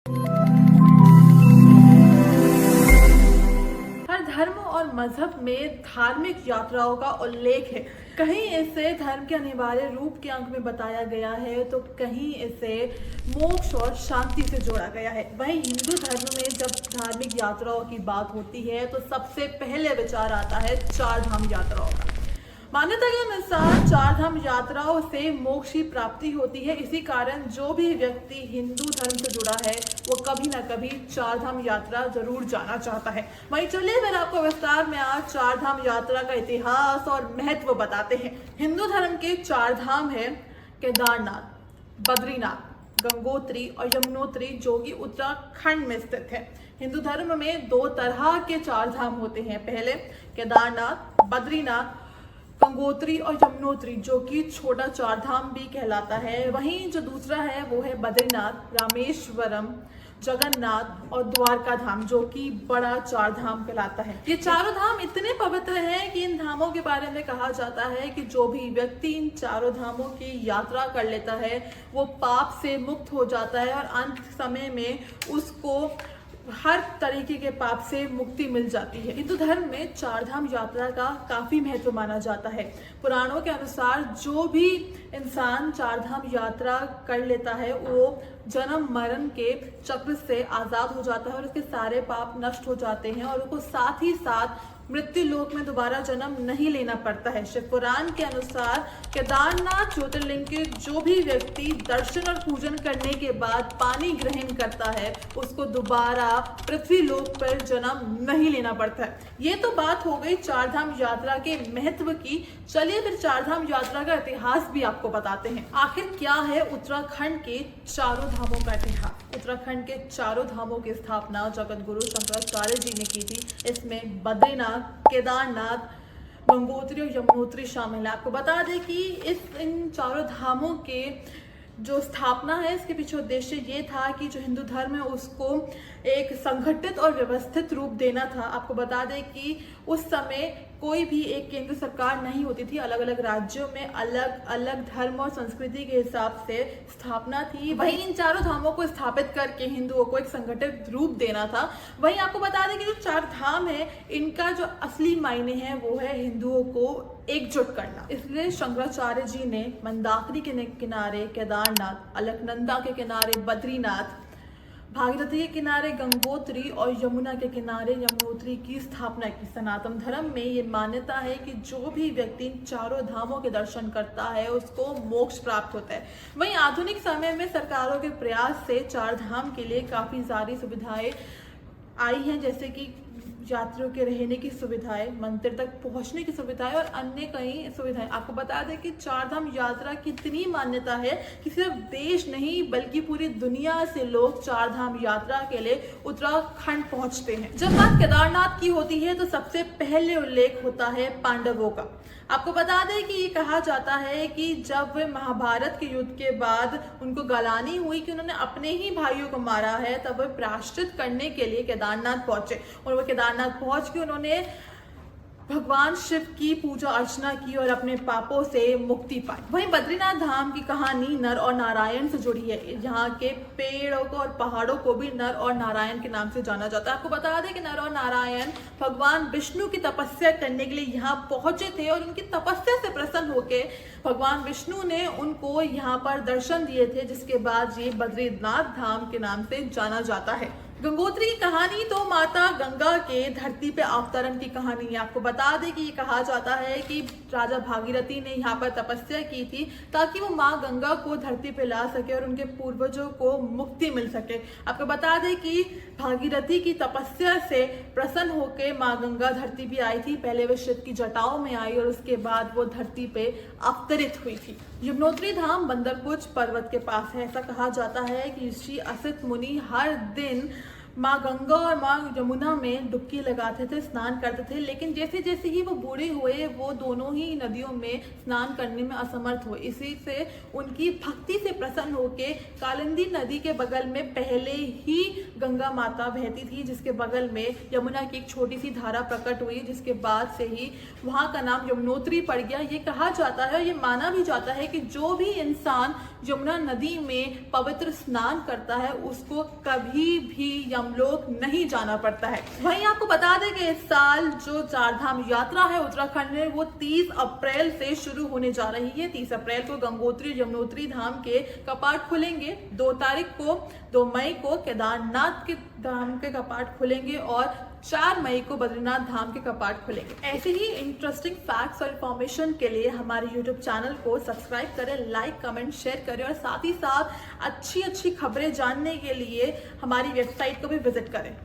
हर धर्म और मजहब में धार्मिक यात्राओं का उल्लेख है। कहीं इसे धर्म के अनिवार्य रूप के अंक में बताया गया है तो कहीं इसे मोक्ष और शांति से जोड़ा गया है। वहीं हिंदू धर्म में जब धार्मिक यात्राओं की बात होती है तो सबसे पहले विचार आता है चार धाम यात्राओं का। मान्यता के अनुसार चार धाम यात्राओं से मोक्ष की प्राप्ति होती है। इसी कारण जो भी व्यक्ति हिंदू धर्म से जुड़ा है वो कभी ना कभी चार धाम यात्रा जरूर जाना चाहता है। वहीं चलिए फिर आपको विस्तार में आज चार धाम यात्रा का इतिहास और महत्व बताते हैं। हिंदू धर्म के चार धाम है केदारनाथ, बद्रीनाथ, गंगोत्री और यमुनोत्री, जो कि उत्तराखंड में स्थित है। हिंदू धर्म में दो तरह के चार धाम होते हैं। पहले केदारनाथ, बद्रीनाथ, गंगोत्री और यमुनोत्री, जो कि छोटा चार धाम भी कहलाता है। वहीं जो दूसरा है वो है बद्रीनाथ, रामेश्वरम, जगन्नाथ और द्वारका धाम, जो कि बड़ा चार धाम कहलाता है। ये चारों धाम इतने पवित्र हैं कि इन धामों के बारे में कहा जाता है कि जो भी व्यक्ति इन चारों धामों की यात्रा कर लेता है वो पाप से मुक्त हो जाता है और अंत समय में उसको हर तरीके के पाप से मुक्ति मिल जाती है। हिंदू धर्म में चार धाम यात्रा का काफी महत्व माना जाता है। पुराणों के अनुसार जो भी इंसान चार धाम यात्रा कर लेता है वो जन्म मरण के चक्र से आजाद हो जाता है और उसके सारे पाप नष्ट हो जाते हैं और उसको साथ ही साथ मृत्यु लोक में दोबारा जन्म नहीं लेना पड़ता है। शिव पुराण के अनुसार केदारनाथ ज्योतिर्लिंग के जो भी व्यक्ति दर्शन और पूजन करने के बाद पानी ग्रहण करता है उसको दोबारा पृथ्वी लोक पर जन्म नहीं लेना पड़ता है। ये तो बात हो गई चार धाम यात्रा के महत्व की। चलिए फिर चार धाम यात्रा का इतिहास भी आपको बताते हैं। आखिर क्या है उत्तराखंड के चारों धामों का इतिहास। उत्तराखंड के चारों धामों की स्थापना जगत गुरु शंकराचार्य जी ने की थी। इसमें बद्रीनाथ, केदारनाथ, गंगोत्री और यमुनोत्री शामिल है। आपको बता दें कि इन चारों धामों के जो स्थापना है इसके पीछे उद्देश्य ये था कि जो हिंदू धर्म है उसको एक संगठित और व्यवस्थित रूप देना था। आपको बता दें कि उस समय कोई भी एक केंद्र सरकार नहीं होती थी। अलग अलग राज्यों में अलग अलग धर्म और संस्कृति के हिसाब से स्थापना थी। वहीं इन चारों धामों को स्थापित करके हिंदुओं को एक संगठित रूप देना था। वहीं आपको बता दें कि जो चार धाम है इनका जो असली मायने है वो है हिंदुओं को एकजुट करना। इसलिए शंकराचार्य जी ने मंदाकिनी के किनारे केदारनाथ, अलकनंदा के किनारे बद्रीनाथ, भागीरथी के किनारे गंगोत्री और यमुना के किनारे यमुनोत्री की स्थापना की। सनातन धर्म में ये मान्यता है कि जो भी व्यक्ति इन चारों धामों के दर्शन करता है उसको मोक्ष प्राप्त होता है। वहीं आधुनिक समय में सरकारों के प्रयास से चार धाम के लिए काफी सारी सुविधाएं आई हैं, जैसे कि यात्रियों के रहने की सुविधाएं, मंदिर तक पहुंचने की सुविधाएं और अन्य कई सुविधाएं। आपको बता दें कि चार धाम यात्रा की इतनी मान्यता है कि सिर्फ देश नहीं बल्कि पूरी दुनिया से लोग चार धाम यात्रा के लिए उत्तराखंड पहुंचते हैं। जब बात केदारनाथ की होती है तो सबसे पहले उल्लेख होता है पांडवों का। आपको बता दें कि ये कहा जाता है कि जब वे महाभारत के युद्ध के बाद उनको गलानी हुई कि उन्होंने अपने ही भाइयों को मारा है, तब वे प्रायश्चित करने के लिए केदारनाथ पहुंचे और वो केदारनाथ पहुंच के उन्होंने भगवान शिव की पूजा अर्चना की और अपने पापों से मुक्ति पाई। वहीं बद्रीनाथ धाम की कहानी नर और नारायण से जुड़ी है। यहाँ के पेड़ों को और पहाड़ों को भी नर और नारायण के नाम से जाना जाता है। आपको बता दें कि नर और नारायण भगवान विष्णु की तपस्या करने के लिए यहाँ पहुंचे थे और उनकी तपस्या से प्रसन्न होकर भगवान विष्णु ने उनको यहाँ पर दर्शन दिए थे, जिसके बाद ये बद्रीनाथ धाम के नाम से जाना जाता है। गंगोत्री की कहानी तो माता गंगा के धरती पे अवतरण की कहानी है। आपको बता दें कि ये कहा जाता है कि राजा भागीरथी ने यहाँ पर तपस्या की थी ताकि वो माँ गंगा को धरती पे ला सके और उनके पूर्वजों को मुक्ति मिल सके। आपको बता दें कि भागीरथी की तपस्या से प्रसन्न होकर माँ गंगा धरती पे आई थी। पहले वे शिव की जटाओं में आई और उसके बाद वो धरती पे अवतरित हुई थी। यमुनोत्री धाम बंदरपुर पर्वत के पास है। ऐसा कहा जाता है कि ऋषि असित मुनि हर दिन माँ गंगा और माँ यमुना में डुबकी लगाते थे, स्नान करते थे, लेकिन जैसे जैसे ही वो बूढ़े हुए वो दोनों ही नदियों में स्नान करने में असमर्थ हुए। इसी से उनकी भक्ति से प्रसन्न होकर कालिंदी नदी के बगल में पहले ही गंगा माता बहती थी, जिसके बगल में यमुना की एक छोटी सी धारा प्रकट हुई, जिसके बाद से ही वहाँ का नाम यमुनोत्री पड़ गया। ये कहा जाता है, ये माना भी जाता है कि जो भी इंसान यमुना नदी में पवित्र स्नान करता है उसको कभी भी यमलोक नहीं जाना पड़ता है। वहीं आपको बता दें कि इस साल जो चारधाम यात्रा है उत्तराखंड में वो 30 अप्रैल से शुरू होने जा रही है। 30 अप्रैल को गंगोत्री और यमुनोत्री धाम के कपाट खुलेंगे। 2 मई को केदारनाथ के धाम के कपाट खुलेंगे और 4 मई को बद्रीनाथ धाम के कपाट खुलेंगे। ऐसे ही इंटरेस्टिंग फैक्ट्स और इन्फॉर्मेशन के लिए हमारे यूट्यूब चैनल को सब्सक्राइब करें, लाइक कमेंट शेयर करें और साथ ही साथ अच्छी अच्छी खबरें जानने के लिए हमारी वेबसाइट को भी विजिट करें।